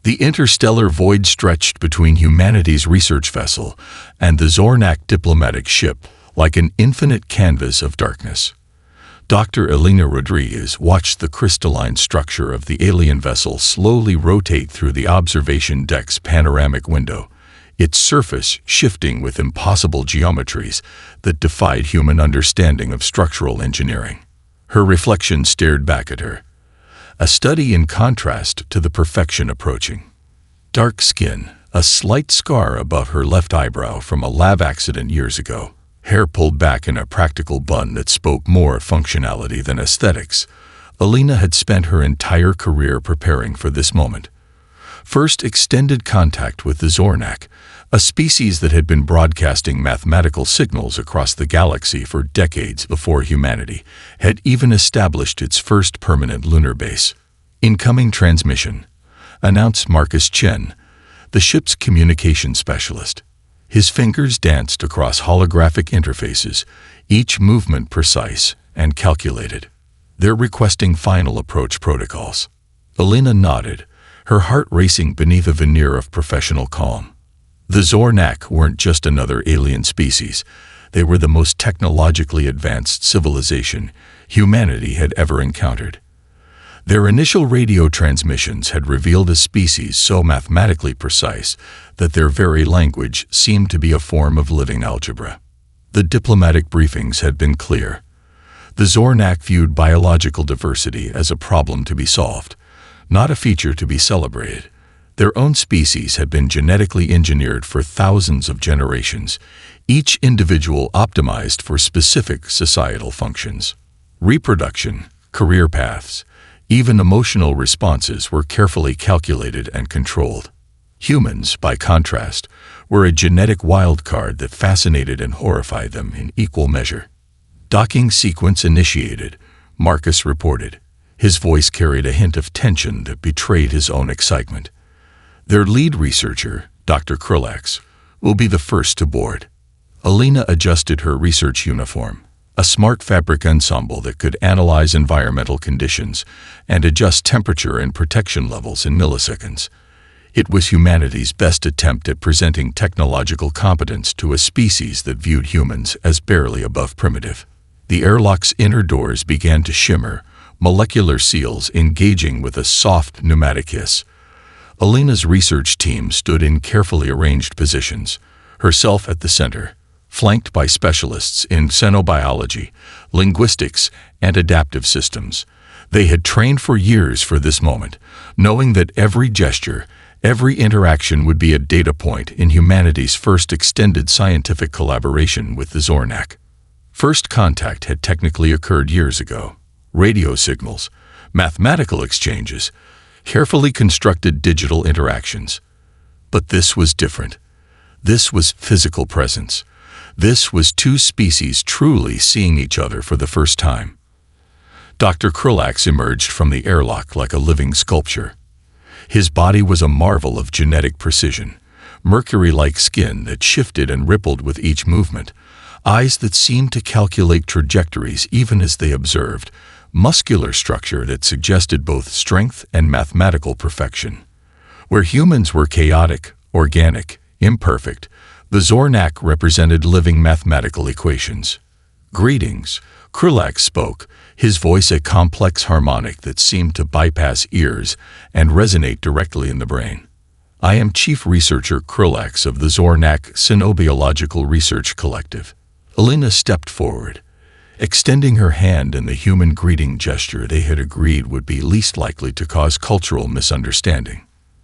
The interstellar void stretched between humanity's research vessel and the Zornak diplomatic ship like an infinite canvas of darkness. Dr. Elena Rodriguez watched the crystalline structure of the alien vessel slowly rotate through the observation deck's panoramic window, its surface shifting with impossible geometries that defied human understanding of structural engineering. Her reflection stared back at her, a study in contrast to the perfection approaching. Dark skin, a slight scar above her left eyebrow from a lab accident years ago, hair pulled back in a practical bun that spoke more functionality than aesthetics. Elena had spent her entire career preparing for this moment. First, extended contact with the Zornak, a species that had been broadcasting mathematical signals across the galaxy for decades before humanity had even established its first permanent lunar base. Incoming transmission, announced Marcus Chen, the ship's communication specialist. His fingers danced across holographic interfaces, each movement precise and calculated. They're requesting final approach protocols. Elena nodded, her heart racing beneath a veneer of professional calm. The Zornak weren't just another alien species. They were the most technologically advanced civilization humanity had ever encountered. Their initial radio transmissions had revealed a species so mathematically precise that their very language seemed to be a form of living algebra. The diplomatic briefings had been clear. The Zornak viewed biological diversity as a problem to be solved, not a feature to be celebrated. Their own species had been genetically engineered for thousands of generations, each individual optimized for specific societal functions. Reproduction, career paths, even emotional responses were carefully calculated and controlled. Humans, by contrast, were a genetic wildcard that fascinated and horrified them in equal measure. Docking sequence initiated, Marcus reported. His voice carried a hint of tension that betrayed his own excitement. Their lead researcher, Dr. Krulax, will be the first to board. Elena adjusted her research uniform, a smart fabric ensemble that could analyze environmental conditions and adjust temperature and protection levels in milliseconds. It was humanity's best attempt at presenting technological competence to a species that viewed humans as barely above primitive. The airlock's inner doors began to shimmer, molecular seals engaging with a soft pneumatic hiss. Elena's research team stood in carefully arranged positions, herself at the center, flanked by specialists in xenobiology, linguistics, and adaptive systems. They had trained for years for this moment, knowing that every gesture, every interaction would be a data point in humanity's first extended scientific collaboration with the Zornak. First contact had technically occurred years ago. Radio signals, mathematical exchanges, carefully constructed digital interactions. But this was different. This was physical presence. This was two species truly seeing each other for the first time. Dr. Krulax emerged from the airlock like a living sculpture. His body was a marvel of genetic precision, mercury-like skin that shifted and rippled with each movement, eyes that seemed to calculate trajectories even as they observed, muscular structure that suggested both strength and mathematical perfection. Where humans were chaotic, organic, imperfect, the Zornak represented living mathematical equations. "Greetings," Krulax spoke, his voice a complex harmonic that seemed to bypass ears and resonate directly in the brain. "I am Chief Researcher Krulax of the Zornak Xenobiological Research Collective." Elena stepped forward, extending her hand in the human greeting gesture they had agreed would be least likely to cause cultural misunderstanding.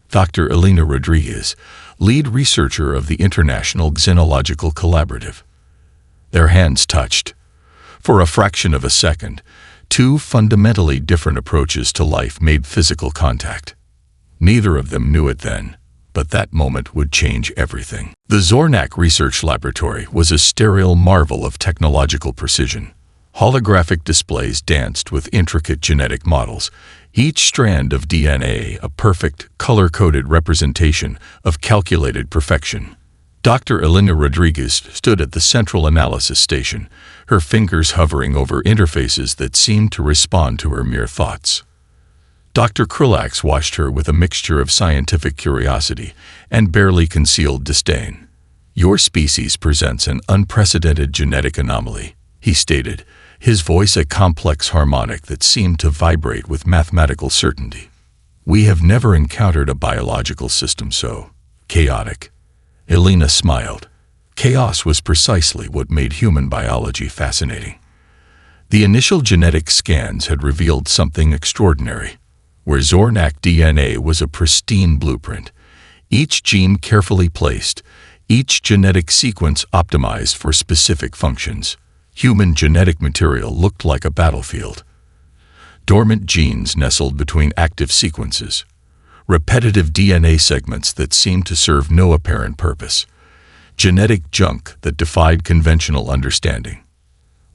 Dr. Elena Rodriguez, lead researcher of the International Xenological Collaborative. Their hands touched. For a fraction of a second, two fundamentally different approaches to life made physical contact. Neither of them knew it then, but that moment would change everything. The Zornak Research Laboratory was a sterile marvel of technological precision. Holographic displays danced with intricate genetic models, each strand of DNA a perfect, color-coded representation of calculated perfection. Dr. Elena Rodriguez stood at the central analysis station, her fingers hovering over interfaces that seemed to respond to her mere thoughts. Dr. Krulax watched her with a mixture of scientific curiosity and barely concealed disdain. "Your species presents an unprecedented genetic anomaly," he stated, his voice a complex harmonic that seemed to vibrate with mathematical certainty. "We have never encountered a biological system so chaotic." Elena smiled. Chaos was precisely what made human biology fascinating. The initial genetic scans had revealed something extraordinary. Where Zornak DNA was a pristine blueprint, each gene carefully placed, each genetic sequence optimized for specific functions, human genetic material looked like a battlefield. Dormant genes nestled between active sequences, repetitive DNA segments that seemed to serve no apparent purpose, genetic junk that defied conventional understanding.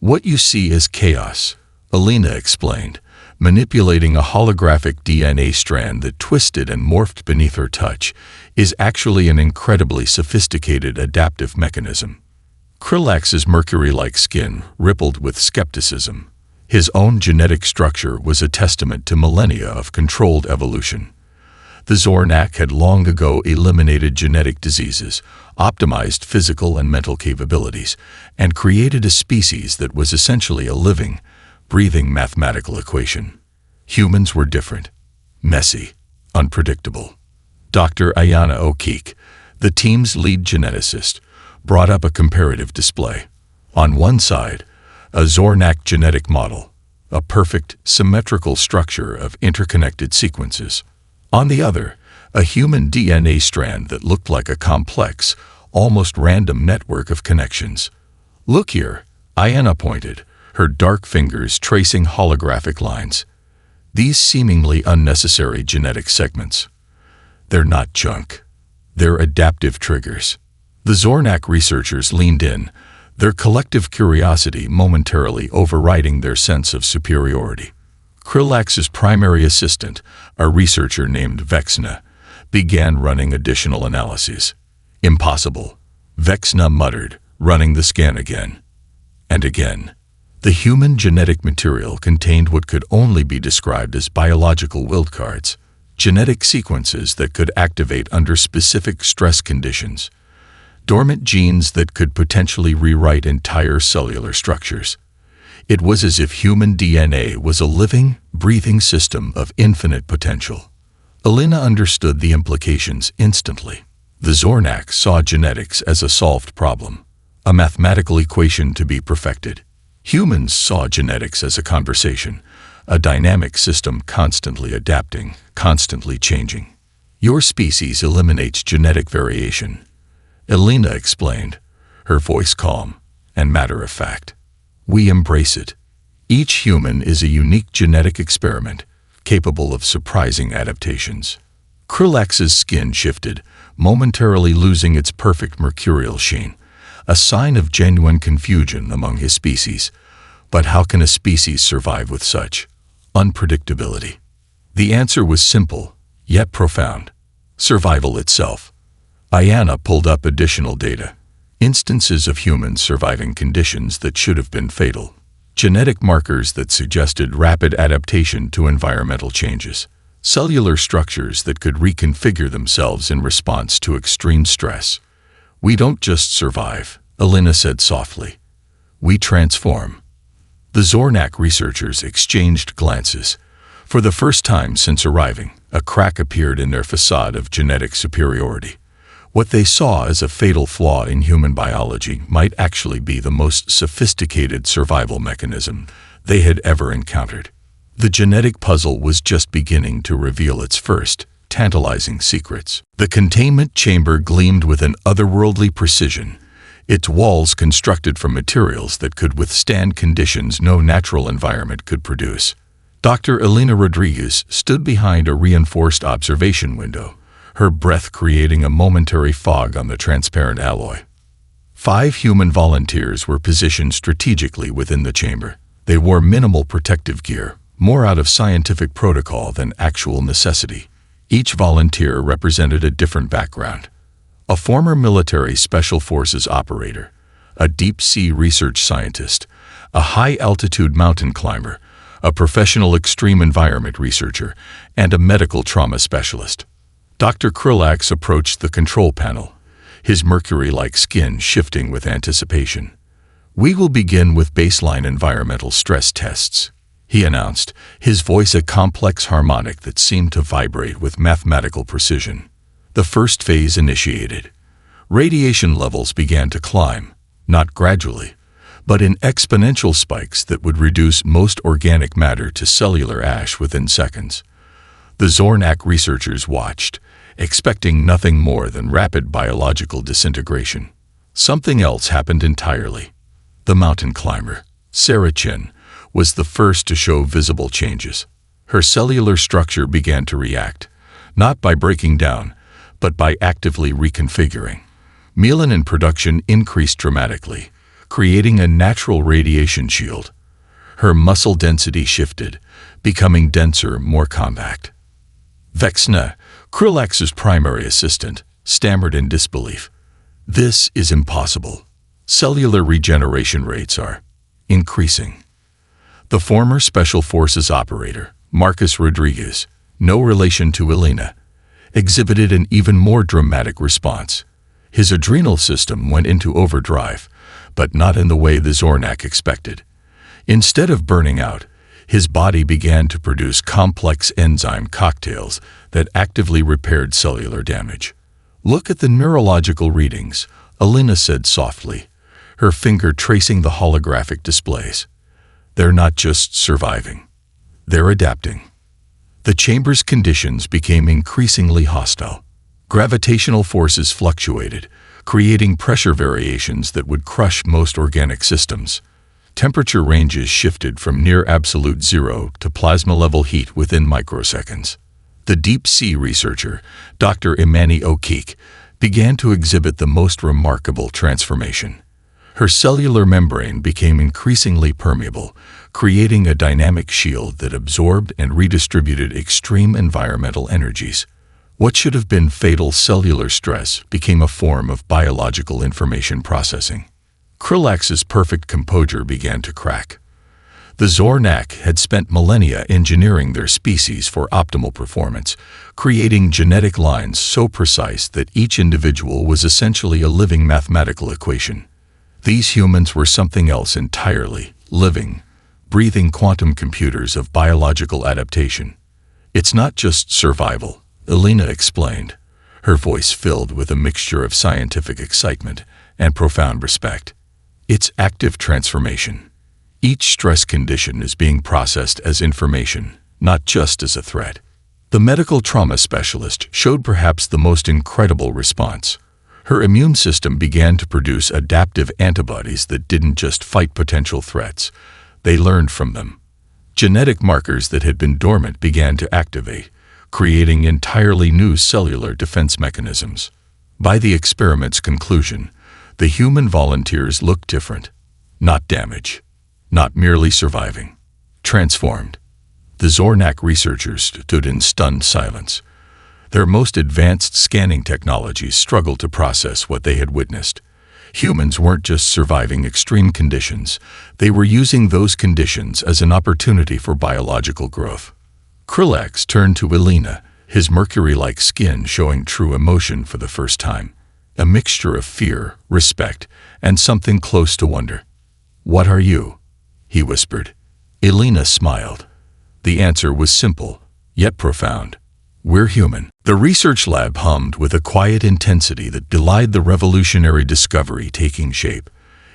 "What you see is chaos," Elena explained, manipulating a holographic DNA strand that twisted and morphed beneath her touch, is actually an incredibly sophisticated adaptive mechanism. Krulax's mercury-like skin rippled with skepticism. His own genetic structure was a testament to millennia of controlled evolution. The Zornak had long ago eliminated genetic diseases, optimized physical and mental capabilities, and created a species that was essentially a living, breathing mathematical equation. Humans were different, messy, unpredictable. Dr. Ayana O'Keefe, the team's lead geneticist, brought up a comparative display. On one side, a Zornak genetic model, a perfect, symmetrical structure of interconnected sequences. On the other, a human DNA strand that looked like a complex, almost random network of connections. "Look here," Ayana pointed, her dark fingers tracing holographic lines. "These seemingly unnecessary genetic segments. They're not junk. They're adaptive triggers." The Zornak researchers leaned in, their collective curiosity momentarily overriding their sense of superiority. Krulax's primary assistant, a researcher named Vexna, began running additional analyses. "Impossible," Vexna muttered, running the scan again and again. The human genetic material contained what could only be described as biological wildcards, genetic sequences that could activate under specific stress conditions, dormant genes that could potentially rewrite entire cellular structures. It was as if human DNA was a living, breathing system of infinite potential. Elena understood the implications instantly. The Zornak saw genetics as a solved problem, a mathematical equation to be perfected. Humans saw genetics as a conversation, a dynamic system constantly adapting, constantly changing. "Your species eliminates genetic variation," Elena explained, her voice calm and matter-of-fact. "We embrace it. Each human is a unique genetic experiment, capable of surprising adaptations." Krulax's skin shifted, momentarily losing its perfect mercurial sheen, a sign of genuine confusion among his species. But how can a species survive with such unpredictability? The answer was simple, yet profound. Survival itself. Ayana pulled up additional data. Instances of humans surviving conditions that should have been fatal. Genetic markers that suggested rapid adaptation to environmental changes. Cellular structures that could reconfigure themselves in response to extreme stress. "We don't just survive," Elena said softly. "We transform." The Zornak researchers exchanged glances. For the first time since arriving, a crack appeared in their facade of genetic superiority. What they saw as a fatal flaw in human biology might actually be the most sophisticated survival mechanism they had ever encountered. The genetic puzzle was just beginning to reveal its first, tantalizing secrets. The containment chamber gleamed with an otherworldly precision, its walls constructed from materials that could withstand conditions no natural environment could produce. Dr. Elena Rodriguez stood behind a reinforced observation window, her breath creating a momentary fog on the transparent alloy. 5 human volunteers were positioned strategically within the chamber. They wore minimal protective gear, more out of scientific protocol than actual necessity. Each volunteer represented a different background. A former military special forces operator, a deep-sea research scientist, a high-altitude mountain climber, a professional extreme environment researcher, and a medical trauma specialist. Dr. Krillax approached the control panel, his mercury-like skin shifting with anticipation. "We will begin with baseline environmental stress tests," he announced, his voice a complex harmonic that seemed to vibrate with mathematical precision. The first phase initiated. Radiation levels began to climb, not gradually, but in exponential spikes that would reduce most organic matter to cellular ash within seconds. The Zornak researchers watched, expecting nothing more than rapid biological disintegration. Something else happened entirely. The mountain climber, Sarah Chin, was the first to show visible changes. Her cellular structure began to react, not by breaking down, but by actively reconfiguring. Melanin production increased dramatically, creating a natural radiation shield. Her muscle density shifted, becoming denser, more compact. Vexna, Krillax's primary assistant, stammered in disbelief. "This is impossible. Cellular regeneration rates are increasing." The former Special Forces operator, Marcus Rodriguez, no relation to Elena, exhibited an even more dramatic response. His adrenal system went into overdrive, but not in the way the Zornak expected. Instead of burning out, his body began to produce complex enzyme cocktails that actively repaired cellular damage. "Look at the neurological readings," Elena said softly, her finger tracing the holographic displays. "They're not just surviving. They're adapting." The chamber's conditions became increasingly hostile. Gravitational forces fluctuated, creating pressure variations that would crush most organic systems. Temperature ranges shifted from near absolute zero to plasma-level heat within microseconds. The deep-sea researcher, Dr. Imani O'Keefe, began to exhibit the most remarkable transformation. Her cellular membrane became increasingly permeable, creating a dynamic shield that absorbed and redistributed extreme environmental energies. What should have been fatal cellular stress became a form of biological information processing. Krillax's perfect composure began to crack. The Zornak had spent millennia engineering their species for optimal performance, creating genetic lines so precise that each individual was essentially a living mathematical equation. These humans were something else entirely, living, breathing quantum computers of biological adaptation. "It's not just survival," Elena explained, her voice filled with a mixture of scientific excitement and profound respect. "It's active transformation. Each stress condition is being processed as information, not just as a threat." The medical trauma specialist showed perhaps the most incredible response. Her immune system began to produce adaptive antibodies that didn't just fight potential threats, they learned from them. Genetic markers that had been dormant began to activate, creating entirely new cellular defense mechanisms. By the experiment's conclusion, the human volunteers looked different. Not damaged, not merely surviving, transformed. The Zornak researchers stood in stunned silence. Their most advanced scanning technologies struggled to process what they had witnessed. Humans weren't just surviving extreme conditions, they were using those conditions as an opportunity for biological growth. Krillax turned to Elena, his mercury-like skin showing true emotion for the first time. A mixture of fear, respect, and something close to wonder. "What are you?" he whispered. Elena smiled. The answer was simple, yet profound. "We're human." The research lab hummed with a quiet intensity that belied the revolutionary discovery taking shape.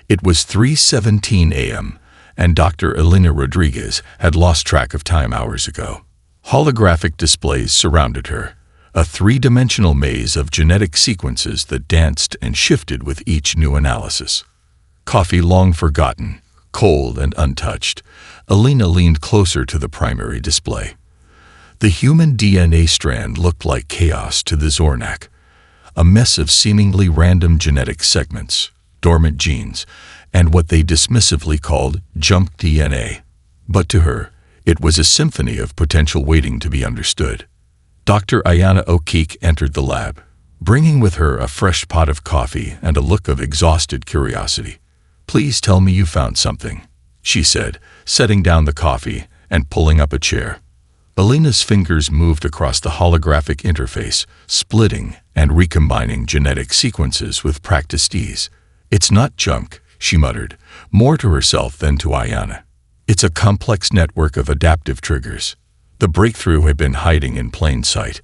It was 3:17 a.m., and Dr. Elena Rodriguez had lost track of time hours ago. Holographic displays surrounded her, a three-dimensional maze of genetic sequences that danced and shifted with each new analysis. Coffee long forgotten, cold and untouched, Elena leaned closer to the primary display. The human DNA strand looked like chaos to the Zornak, a mess of seemingly random genetic segments, dormant genes, and what they dismissively called junk DNA. But to her, it was a symphony of potential waiting to be understood. Dr. Ayana O'Keefe entered the lab, bringing with her a fresh pot of coffee and a look of exhausted curiosity. "Please tell me you found something," she said, setting down the coffee and pulling up a chair. Alina's fingers moved across the holographic interface, splitting and recombining genetic sequences with practiced ease. "It's not junk," she muttered, more to herself than to Ayana. "It's a complex network of adaptive triggers." The breakthrough had been hiding in plain sight.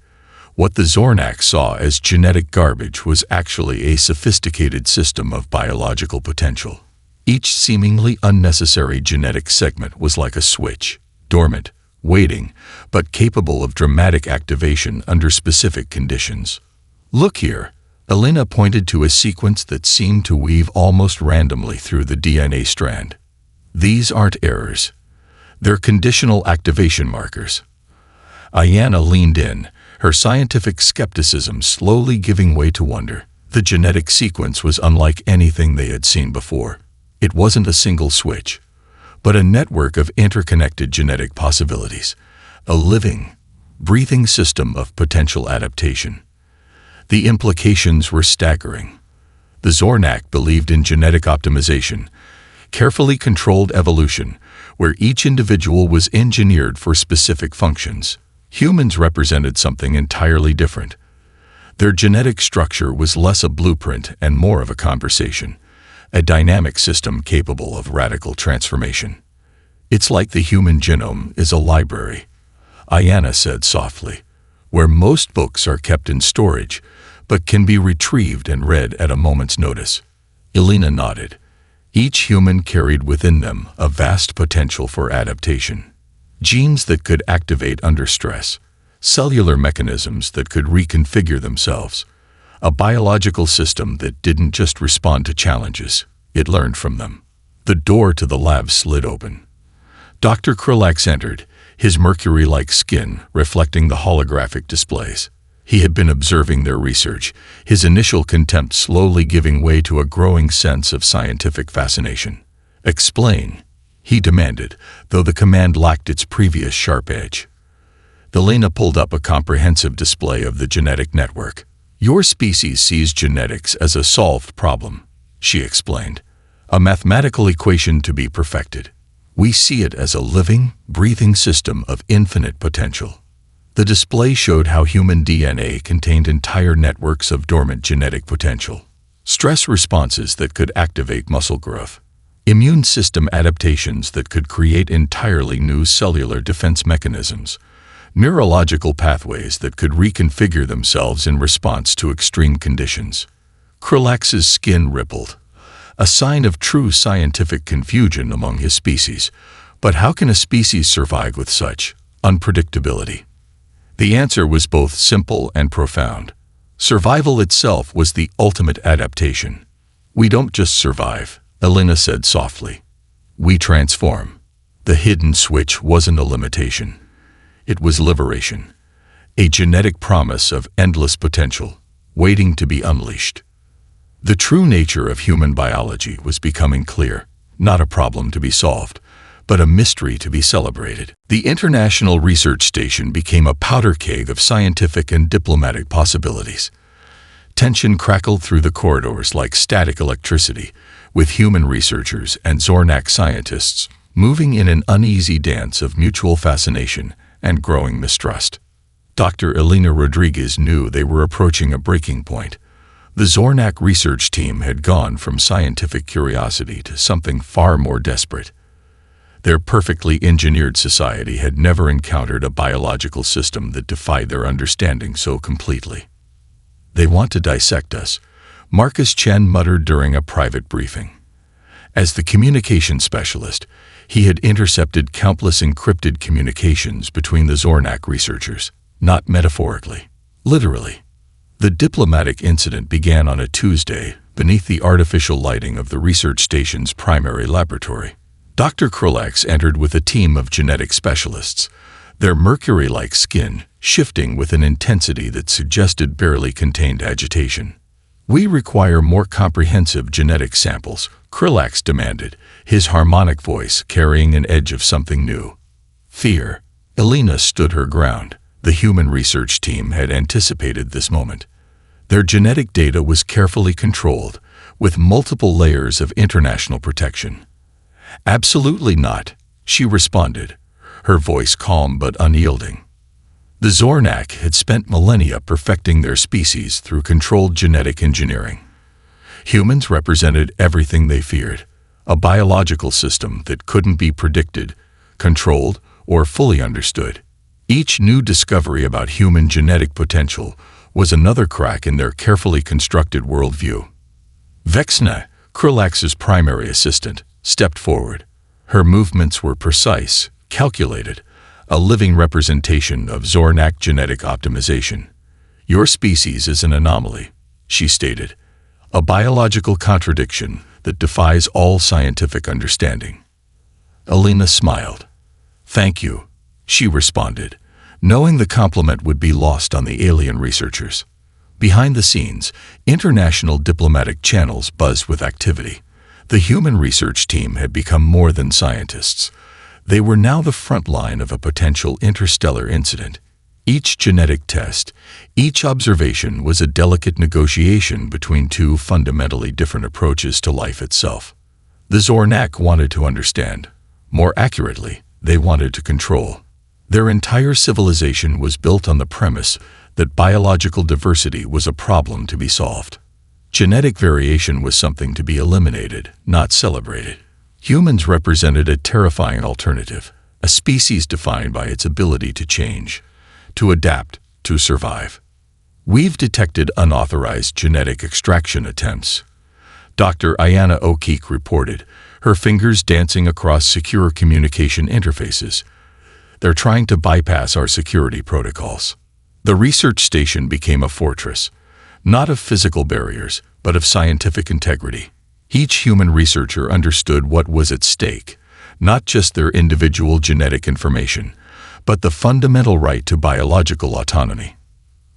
What the Zornak saw as genetic garbage was actually a sophisticated system of biological potential. Each seemingly unnecessary genetic segment was like a switch, dormant, waiting, but capable of dramatic activation under specific conditions. "Look here." Alina pointed to a sequence that seemed to weave almost randomly through the DNA strand. "These aren't errors. They're conditional activation markers." Ayana leaned in, her scientific skepticism slowly giving way to wonder. The genetic sequence was unlike anything they had seen before. It wasn't a single switch, but a network of interconnected genetic possibilities, a living, breathing system of potential adaptation. The implications were staggering. The Zornak believed in genetic optimization, carefully controlled evolution, where each individual was engineered for specific functions. Humans represented something entirely different. Their genetic structure was less a blueprint and more of a conversation, a dynamic system capable of radical transformation. "It's like the human genome is a library," Ayana said softly, "where most books are kept in storage, but can be retrieved and read at a moment's notice." Alina nodded. Each human carried within them a vast potential for adaptation. Genes that could activate under stress, cellular mechanisms that could reconfigure themselves, a biological system that didn't just respond to challenges, it learned from them. The door to the lab slid open. Dr. Krulax entered, his mercury-like skin reflecting the holographic displays. He had been observing their research, his initial contempt slowly giving way to a growing sense of scientific fascination. "Explain," he demanded, though the command lacked its previous sharp edge. Alina pulled up a comprehensive display of the genetic network. "Your species sees genetics as a solved problem," she explained, "a mathematical equation to be perfected. We see it as a living, breathing system of infinite potential." The display showed how human DNA contained entire networks of dormant genetic potential. Stress responses that could activate muscle growth. Immune system adaptations that could create entirely new cellular defense mechanisms. Neurological pathways that could reconfigure themselves in response to extreme conditions. Krulax's skin rippled, a sign of true scientific confusion among his species. But how can a species survive with such unpredictability? The answer was both simple and profound. Survival itself was the ultimate adaptation. "We don't just survive," Alina said softly. "We transform." The hidden switch wasn't a limitation. It was liberation, a genetic promise of endless potential, waiting to be unleashed. The true nature of human biology was becoming clear, not a problem to be solved, but a mystery to be celebrated. The International Research Station became a powder keg of scientific and diplomatic possibilities. Tension crackled through the corridors like static electricity, with human researchers and Zornak scientists moving in an uneasy dance of mutual fascination and growing mistrust. Dr. Elena Rodriguez knew they were approaching a breaking point. The Zornak research team had gone from scientific curiosity to something far more desperate. Their perfectly engineered society had never encountered a biological system that defied their understanding so completely. "They want to dissect us," Marcus Chen muttered during a private briefing. As the communication specialist, he had intercepted countless encrypted communications between the Zornak researchers, not metaphorically, literally. The diplomatic incident began on a Tuesday beneath the artificial lighting of the research station's primary laboratory. Dr. Krulax entered with a team of genetic specialists, their mercury-like skin shifting with an intensity that suggested barely contained agitation. "We require more comprehensive genetic samples," Krulax demanded, his harmonic voice carrying an edge of something new. Fear. Elena stood her ground. The human research team had anticipated this moment. Their genetic data was carefully controlled, with multiple layers of international protection. "Absolutely not," she responded, her voice calm but unyielding. The Zornak had spent millennia perfecting their species through controlled genetic engineering. Humans represented everything they feared, a biological system that couldn't be predicted, controlled, or fully understood. Each new discovery about human genetic potential was another crack in their carefully constructed worldview. Vexna, Krulax's primary assistant, stepped forward. Her movements were precise, calculated, a living representation of Zornak genetic optimization. "Your species is an anomaly," she stated, "a biological contradiction that defies all scientific understanding." Alina smiled. "Thank you," she responded, knowing the compliment would be lost on the alien researchers. Behind the scenes, international diplomatic channels buzzed with activity. The human research team had become more than scientists. They were now the front line of a potential interstellar incident. Each genetic test, each observation was a delicate negotiation between two fundamentally different approaches to life itself. The Zornak wanted to understand. More accurately, they wanted to control. Their entire civilization was built on the premise that biological diversity was a problem to be solved. Genetic variation was something to be eliminated, not celebrated. Humans represented a terrifying alternative, a species defined by its ability to change, to adapt, to survive. "We've detected unauthorized genetic extraction attempts," Dr. Ayana O'Keefe reported, her fingers dancing across secure communication interfaces. "They're trying to bypass our security protocols." The research station became a fortress, not of physical barriers, but of scientific integrity. Each human researcher understood what was at stake, not just their individual genetic information, but the fundamental right to biological autonomy.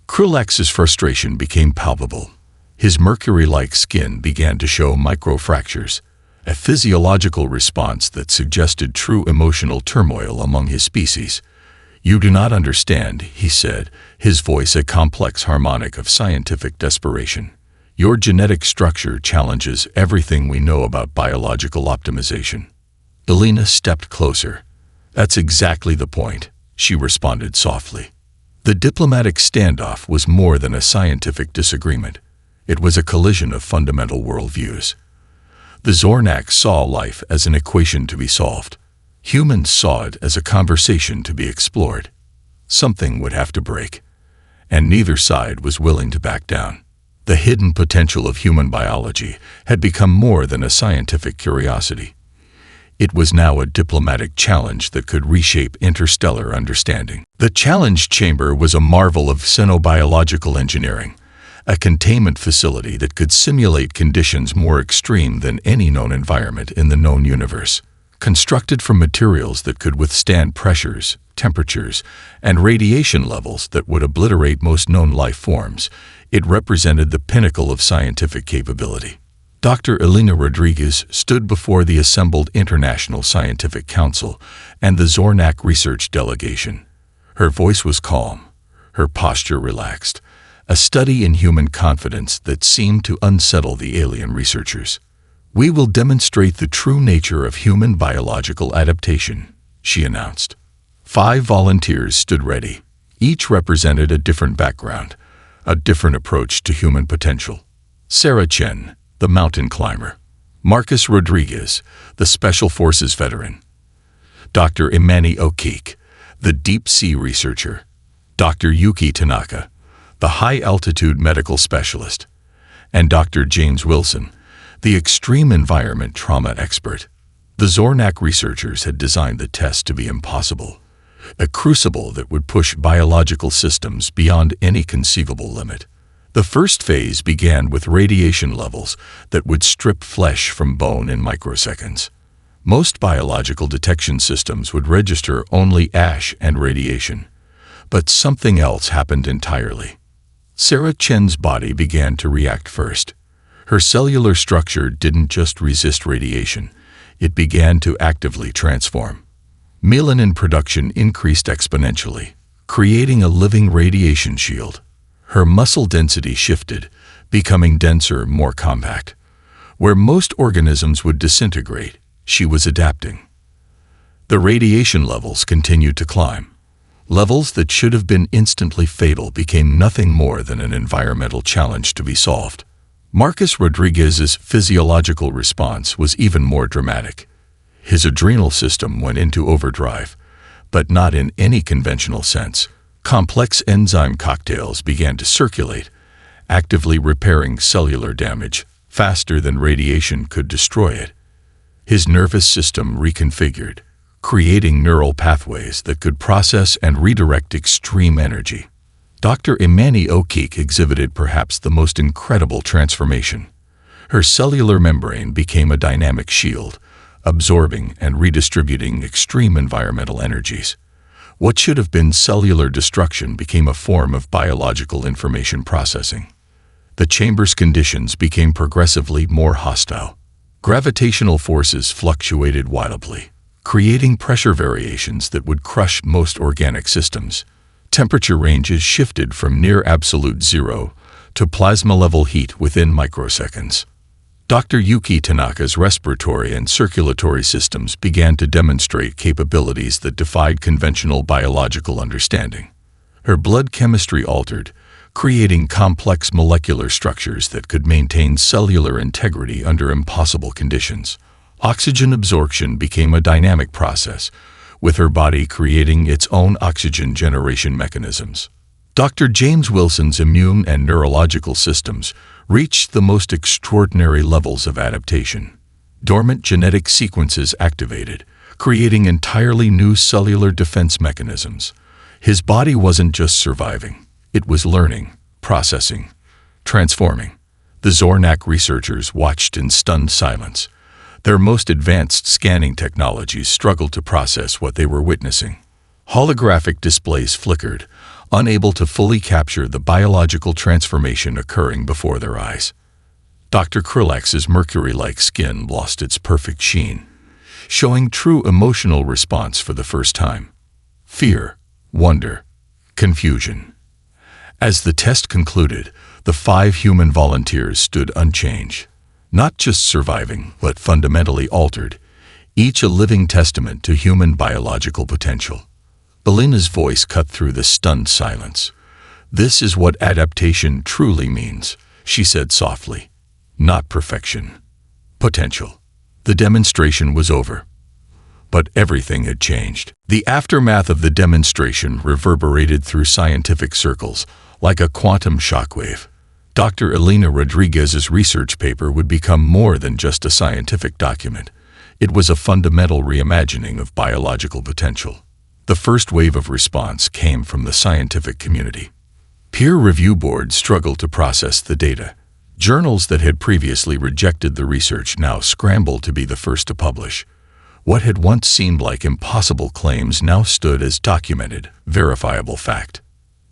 Krulax's frustration became palpable. His mercury-like skin began to show microfractures, a physiological response that suggested true emotional turmoil among his species. "You do not understand," he said, his voice a complex harmonic of scientific desperation. "Your genetic structure challenges everything we know about biological optimization." Alina stepped closer. "That's exactly the point," she responded softly. The diplomatic standoff was more than a scientific disagreement. It was a collision of fundamental worldviews. The Zornak saw life as an equation to be solved. Humans saw it as a conversation to be explored. Something would have to break, and neither side was willing to back down. The hidden potential of human biology had become more than a scientific curiosity. It was now a diplomatic challenge that could reshape interstellar understanding. The challenge chamber was a marvel of xenobiological engineering, a containment facility that could simulate conditions more extreme than any known environment in the known universe. Constructed from materials that could withstand pressures, temperatures, and radiation levels that would obliterate most known life forms, it represented the pinnacle of scientific capability. Dr. Elena Rodriguez stood before the assembled International Scientific Council and the Zornak research delegation. Her voice was calm, her posture relaxed, a study in human confidence that seemed to unsettle the alien researchers. "We will demonstrate the true nature of human biological adaptation," she announced. 5 volunteers stood ready. Each represented a different background, a different approach to human potential. Sarah Chen, the mountain climber. Marcus Rodriguez, the Special Forces veteran. Dr. Imani O'Keefe, the deep-sea researcher. Dr. Yuki Tanaka, the high-altitude medical specialist. And Dr. James Wilson, the extreme environment trauma expert. The Zornak researchers had designed the test to be impossible, a crucible that would push biological systems beyond any conceivable limit. The first phase began with radiation levels that would strip flesh from bone in microseconds. Most biological detection systems would register only ash and radiation. But something else happened entirely. Sarah Chen's body began to react first. Her cellular structure didn't just resist radiation, it began to actively transform. Melanin production increased exponentially, creating a living radiation shield. Her muscle density shifted, becoming denser, more compact. Where most organisms would disintegrate, she was adapting. The radiation levels continued to climb. Levels that should have been instantly fatal became nothing more than an environmental challenge to be solved. Marcus Rodriguez's physiological response was even more dramatic. His adrenal system went into overdrive, but not in any conventional sense. Complex enzyme cocktails began to circulate, actively repairing cellular damage faster than radiation could destroy it. His nervous system reconfigured, creating neural pathways that could process and redirect extreme energy. Dr. Imani Okik exhibited perhaps the most incredible transformation. Her cellular membrane became a dynamic shield, absorbing and redistributing extreme environmental energies. What should have been cellular destruction became a form of biological information processing. The chamber's conditions became progressively more hostile. Gravitational forces fluctuated wildly, creating pressure variations that would crush most organic systems. Temperature ranges shifted from near absolute zero to plasma-level heat within microseconds. Dr. Yuki Tanaka's respiratory and circulatory systems began to demonstrate capabilities that defied conventional biological understanding. Her blood chemistry altered, creating complex molecular structures that could maintain cellular integrity under impossible conditions. Oxygen absorption became a dynamic process, with her body creating its own oxygen generation mechanisms. Dr. James Wilson's immune and neurological systems reached the most extraordinary levels of adaptation. Dormant genetic sequences activated, creating entirely new cellular defense mechanisms. His body wasn't just surviving, it was learning, processing, transforming. The Zornak researchers watched in stunned silence. Their most advanced scanning technologies struggled to process what they were witnessing. Holographic displays flickered, unable to fully capture the biological transformation occurring before their eyes. Dr. Krillax's mercury-like skin lost its perfect sheen, showing true emotional response for the first time. Fear, wonder, confusion. As the test concluded, the 5 human volunteers stood unchanged, not just surviving, but fundamentally altered, each a living testament to human biological potential. Belina's voice cut through the stunned silence. "This is what adaptation truly means," she said softly. "Not perfection. Potential." The demonstration was over. But everything had changed. The aftermath of the demonstration reverberated through scientific circles like a quantum shockwave. Dr. Elena Rodriguez's research paper would become more than just a scientific document. It was a fundamental reimagining of biological potential. The first wave of response came from the scientific community. Peer review boards struggled to process the data. Journals that had previously rejected the research now scrambled to be the first to publish. What had once seemed like impossible claims now stood as documented, verifiable fact.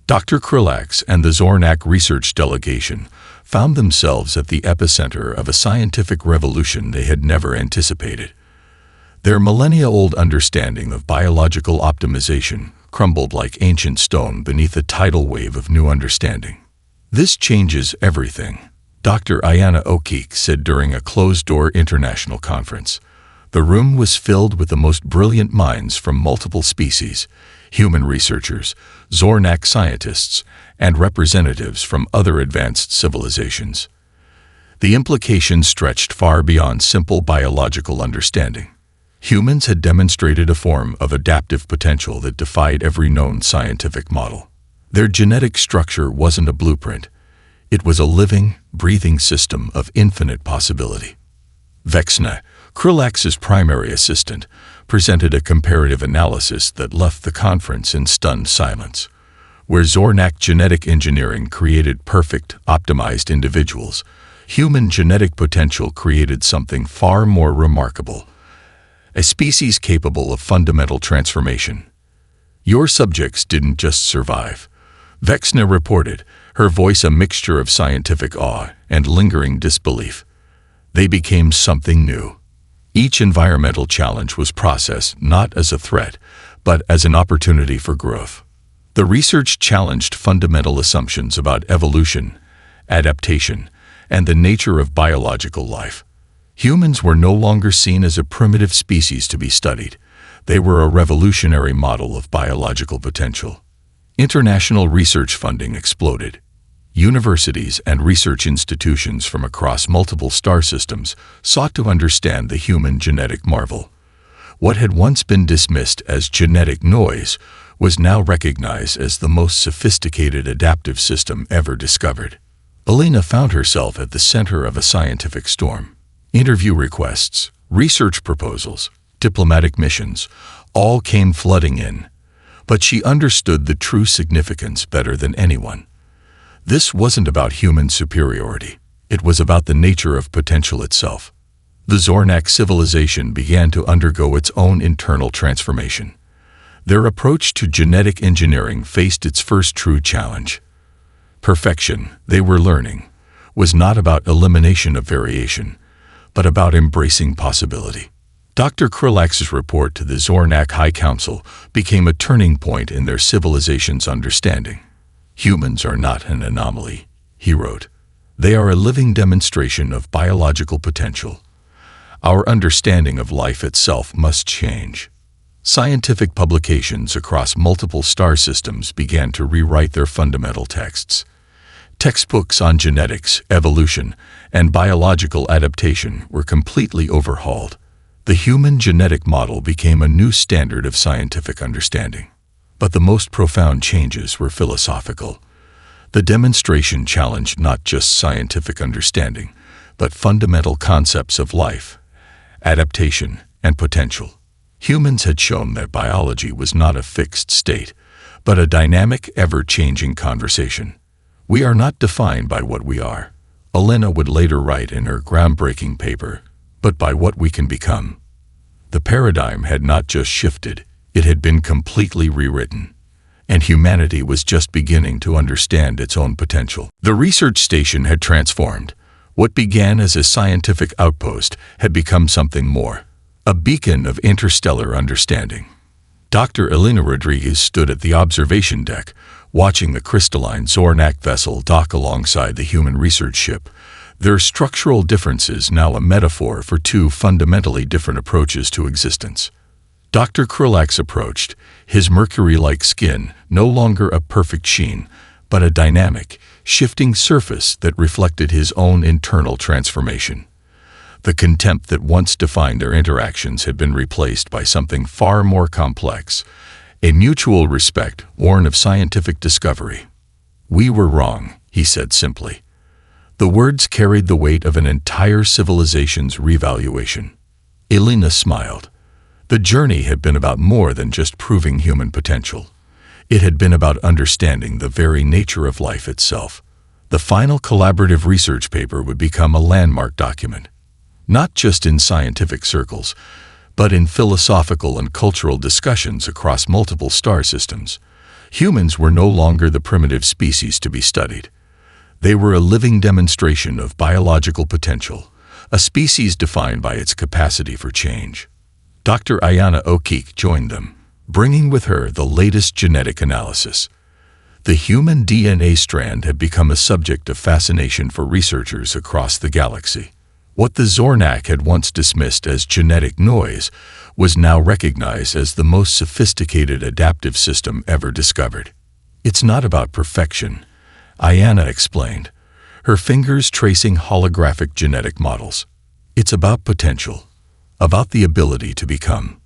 Dr. Krillax and the Zornak research delegation found themselves at the epicenter of a scientific revolution they had never anticipated. Their millennia-old understanding of biological optimization crumbled like ancient stone beneath a tidal wave of new understanding. "This changes everything," Dr. Ayana Okik said during a closed-door international conference. The room was filled with the most brilliant minds from multiple species, human researchers, Zornak scientists, and representatives from other advanced civilizations. The implications stretched far beyond simple biological understanding. Humans had demonstrated a form of adaptive potential that defied every known scientific model. Their genetic structure wasn't a blueprint. It was a living, breathing system of infinite possibility. Vexna, Krillax's primary assistant, presented a comparative analysis that left the conference in stunned silence. Where Zornak genetic engineering created perfect, optimized individuals, human genetic potential created something far more remarkable. A species capable of fundamental transformation. "Your subjects didn't just survive," Vexna reported, her voice a mixture of scientific awe and lingering disbelief. "They became something new." Each environmental challenge was processed not as a threat, but as an opportunity for growth. The research challenged fundamental assumptions about evolution, adaptation, and the nature of biological life. Humans were no longer seen as a primitive species to be studied. They were a revolutionary model of biological potential. International research funding exploded. Universities and research institutions from across multiple star systems sought to understand the human genetic marvel. What had once been dismissed as genetic noise was now recognized as the most sophisticated adaptive system ever discovered. Elena found herself at the center of a scientific storm. Interview requests, research proposals, diplomatic missions, all came flooding in. But she understood the true significance better than anyone. This wasn't about human superiority. It was about the nature of potential itself. The Zornak civilization began to undergo its own internal transformation. Their approach to genetic engineering faced its first true challenge. Perfection, they were learning, was not about elimination of variation, but about embracing possibility. Dr. Krulax's report to the Zornak High Council became a turning point in their civilization's understanding. Humans are not an anomaly, he wrote. They are a living demonstration of biological potential. Our understanding of life itself must change. Scientific publications across multiple star systems began to rewrite their fundamental texts. Textbooks on genetics, evolution, and biological adaptation were completely overhauled. The human genetic model became a new standard of scientific understanding. But the most profound changes were philosophical. The demonstration challenged not just scientific understanding, but fundamental concepts of life, adaptation, and potential. Humans had shown that biology was not a fixed state, but a dynamic, ever-changing conversation. We are not defined by what we are, Elena would later write in her groundbreaking paper, but by what we can become. The paradigm had not just shifted, it had been completely rewritten, and humanity was just beginning to understand its own potential. The research station had transformed. What began as a scientific outpost had become something more, a beacon of interstellar understanding. Dr. Elena Rodriguez stood at the observation deck, watching the crystalline Zornak vessel dock alongside the human research ship. Their structural differences now a metaphor for two fundamentally different approaches to existence. Dr. Krulax approached, his mercury-like skin no longer a perfect sheen, but a dynamic, shifting surface that reflected his own internal transformation. The contempt that once defined their interactions had been replaced by something far more complex, a mutual respect born of scientific discovery. "We were wrong," he said simply. The words carried the weight of an entire civilization's revaluation. Elena smiled. The journey had been about more than just proving human potential. It had been about understanding the very nature of life itself. The final collaborative research paper would become a landmark document, not just in scientific circles, but in philosophical and cultural discussions across multiple star systems. Humans were no longer the primitive species to be studied. They were a living demonstration of biological potential, a species defined by its capacity for change. Dr. Ayana O'Keefe joined them, bringing with her the latest genetic analysis. The human DNA strand had become a subject of fascination for researchers across the galaxy. What the Zornak had once dismissed as genetic noise was now recognized as the most sophisticated adaptive system ever discovered. "It's not about perfection," Ayana explained, her fingers tracing holographic genetic models. "It's about potential, about the ability to become."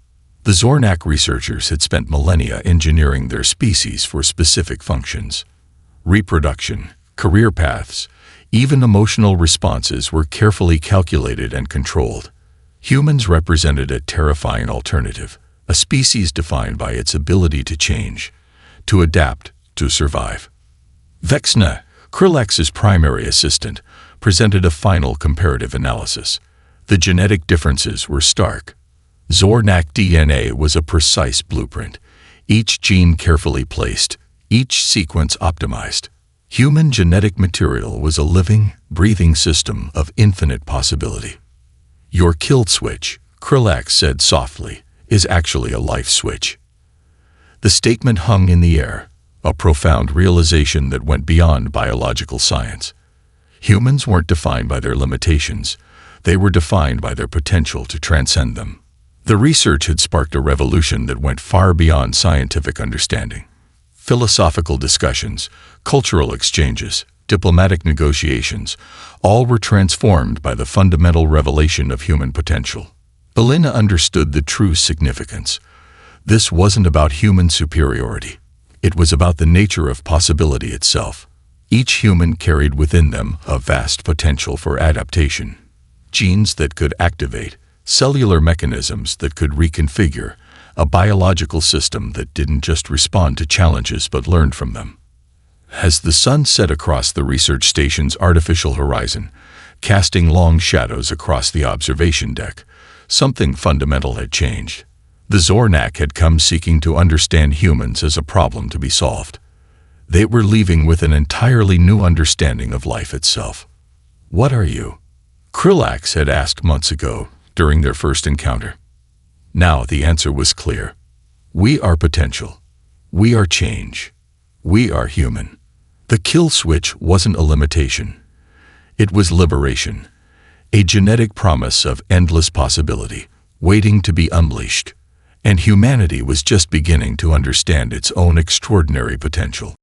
The Zornak researchers had spent millennia engineering their species for specific functions. Reproduction, career paths, even emotional responses were carefully calculated and controlled. Humans represented a terrifying alternative, a species defined by its ability to change, to adapt, to survive. Vexna, Krulax's primary assistant, presented a final comparative analysis. The genetic differences were stark. Zornak DNA was a precise blueprint, each gene carefully placed, each sequence optimized. Human genetic material was a living, breathing system of infinite possibility. "Your kill switch," Krulax said softly, "is actually a life switch." The statement hung in the air, a profound realization that went beyond biological science. Humans weren't defined by their limitations, they were defined by their potential to transcend them. The research had sparked a revolution that went far beyond scientific understanding. Philosophical discussions, cultural exchanges, diplomatic negotiations, all were transformed by the fundamental revelation of human potential. Elena understood the true significance. This wasn't about human superiority. It was about the nature of possibility itself. Each human carried within them a vast potential for adaptation. Genes that could activate, cellular mechanisms that could reconfigure, a biological system that didn't just respond to challenges but learned from them. As the sun set across the research station's artificial horizon, casting long shadows across the observation deck, something fundamental had changed. The Zornak had come seeking to understand humans as a problem to be solved. They were leaving with an entirely new understanding of life itself. "What are you?" Krillax had asked months ago during their first encounter. Now the answer was clear. We are potential. We are change. We are human. The kill switch wasn't a limitation. It was liberation, a genetic promise of endless possibility, waiting to be unleashed. And humanity was just beginning to understand its own extraordinary potential.